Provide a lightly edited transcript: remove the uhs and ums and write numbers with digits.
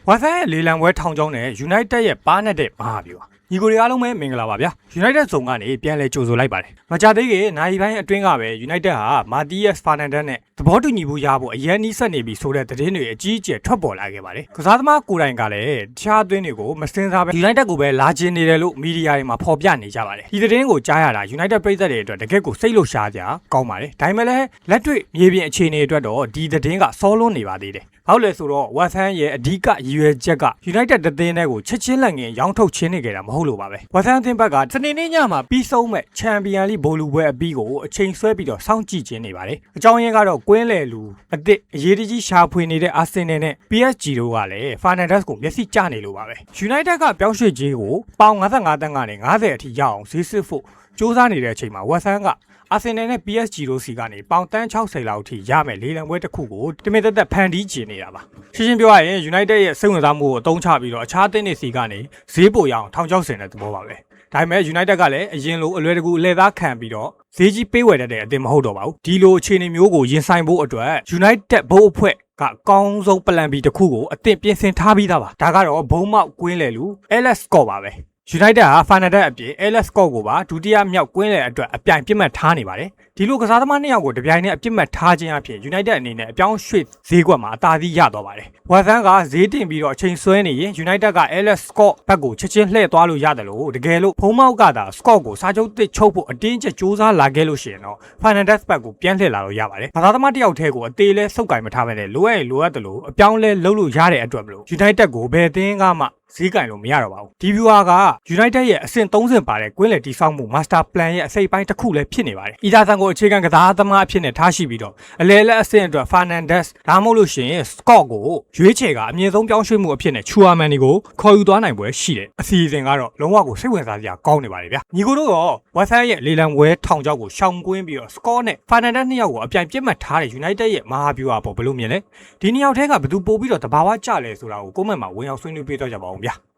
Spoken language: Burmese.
ဝါဆန်ရဲ့လေလံပွဲထောင်ချောင်းနဲ့ United ရဲ့ပါးနဲ့တဲ့မဟာဗျူဟာညီကိုတွေအားလုံးပဲမင်္ဂလာပါဗျာ United ဇုံကနေပြန်လဲကြိုဆိုလိုက်ပါတယ်မကြသေးခင်နိုင်ပိုင်းအတွင်းကပဲ United ဟာ Matías Fernandes နဲ့သဘောတူညီမှုရဖို့အရင်နီးစပ်နေပြီဆိုတဲ့သတင်းတွေအကြီးအကျယ်ထွက်ပေါ်လာခဲ့ပါတယ်ကစားသမားကိုယ်တိုင်ကလည်းတခြားအသင်းတွေကိုမစင်စားပဲ United ကိုပဲလာချင်နေတယ်လို့မီဒီယာတွေမှာဖော်ပြနေကြပါတယ်ဒီသတင်းကိုကြားရတာ United ပရိသတ်တွေအတွက်တကယ့်ကိုစိတ်လှုပ်ရှားကြကောင်းပါတယ်ဒါပေမဲ့လည်းလက်တွေ့မြေပြင်အခြေအနေအတွက်တော့ဒီသတင်းကစောလွန်းနေပါသေးတယ်ဟုတ်လေဆိုတော့ဝက်ဆန်ရဲ့အဓိကရည်ရွယ်ချက်က United တသင်းတွေကိုချက်ချင်းလက်ငင်းရောင်းထုတ်ချင်းနေကြတာမဟုတ်လို့ပါပဲဝက်ဆန်အသင်းဘက်ကစနေနေ့ညမှာပြီးဆုံးမဲ့ချန်ပီယံလိဗိုလ်လူပွဲအပြီးကိုအချိန်ဆွဲပြီးတော့စောင့်ကြည့်ခြင်းနေပါတယ်အကြောင်းရင်းကတော့ကွင်းလေလူအသစ်အရေးတကြီးရှာဖွေနေတဲ့အာဆင်နယ်နဲ့ PSG တို့ကလည်း Fernandes ကိုမျက်စိကျနေလို့ပါပဲ United ကပြောင်းရွှေ့ခြင်းကိုပေါင်55တန်းကနေ90အထိရအောင်ဈေးစစ်ဖို့စူးစမ်းနေတဲ့အချိန်မှာဝက်ဆန်ကအာဆင်နယ်နဲ့ PSG တို့စီကနေပေါင်တန်း60လောက်အထိရမယ်လေလံပွဲတစ်ခုကိုတမင်သက်သက်ဖန်တီးကျင်နေတာပါရှင်းရှင်းပြောရရင် United ရဲ့စိတ်ဝင်စားမှုကိုအသုံးချပြီးတော့အခြားအသင်းတွေစီကနေဈေးပိုရအောင်ထောင်ချောက်ဆင်တဲ့သဘောပါပဲဒါပေမဲ့ United ကလည်းအရင်လိုအလွယ်တကူအလဲသားခံပြီးတော့ဈေးကြီးပေးဝယ်တတ်တဲ့အသင်းမဟုတ်တော့ပါဘူးဒီလိုအခြေအနေမျိုးကိုရင်ဆိုင်ဖို့အတွက် United ဘိုးအဖွဲ့ကအကောင်းဆုံး plan B တစ်ခုကိုအသင့်ပြင်ဆင်ထားပြီးသားပါဒါကတော့ဘုံမောက်ကွင်းလေလူ Alex Scott ပါပဲUnited ဟာ Fernandes အပြင် Alex Scott ကိုပါဒုတိယမြောက်ကွင်းလေအတွက်အပြိုင်ပြစ်မှတ်ထားနေပါတယ်ဒီလိုကစားသမားနှစ်ယောက်ကိုတပြိုင်တည်းအပြစ်မှတ်ထားခြင်းအဖြစ် United အနေနဲ့အပြောင်းရွှေ့ဈေးကွက်မှာအသာစီးရသွားပါတယ်ဝါဆန်ကဈေးတင်ပြီးတော့အချိန်ဆွဲနေရင် United က Alex Scott ဘက်ကိုချက်ချင်းလှည့်သွားလို့ရတယ်လို့တကယ်လို့ဖုံးမောက်ကသာ Scott ကိုစာချုပ်သစ်ချုပ်ဖို့အတင်းကျပ်စူးစမ်းလာခဲ့လို့ရှိရင်တော့ Fernandes ဘက်ကိုပြန်လှည့်လာလို့ရပါတယ်ကစားသမားတစ်ယောက်တည်းကိုအသေးလဲစုပ်ကင်မထားဘဲနဲ့လိုအပ်တယ်လို့အပြောင်းလဲလုပ်လို့ရတဲ့အတွက်မလို့ United ကိုဘယ်အသင်းကမှဈေးကင်လို့မရတော့ပါဘူးဒီဗျူဟာက United ရဲ့အဆင့်30ပါတဲ့ကွင်းလေတီဆောက်မှု Master Plan ရဲ့အစိပ်ပိုင်းတစ်ခုလည်းဖြစ်နေပါတယ်။ဤသားဆန်ကိုအခြေခံကစားသမားအဖြစ်နဲ့ထားရှိပြီးတော့အလဲလက်အဆင့်အတွက် Fernandes ဒါမှမဟုတ်လို့ရှိရင် Scott ကိုရွေးချယ်ကအမြင့်ဆုံးပြောင်းရွှေ့မှုအဖြစ်နဲ့ Chouamani ကိုခေါ်ယူသွားနိုင်ပွဲရှိတယ်။အစီအစဉ်ကတော့လုံးဝကိုစိတ်ဝင်စားစရာကောင်းနေပါတယ်ဗျာ။ညီကိုတို့ရော West Ham ရဲ့လေလံဝဲထောင်ချောက်ကိုရှောင်ကွင်းပြီးတော့ Scott နဲ့ Fernandes နှစ်ယောက်ကိုအပြိုင်ပြစ်မှတ်ထားတဲ့ United ရဲ့မဟာဗျူဟာပေါ်ဘယ်လိုမြင်လဲ။ဒီနှစ်ယောက်ထဲကဘယ်သူပို့ပြီးတော့တဘာဝကျလဲဆိုတာကိုကွန်မန့်မှာဝင်ရောက်ဆွေးနွေးပေးတော့ကြပါအောင်ဗျာ။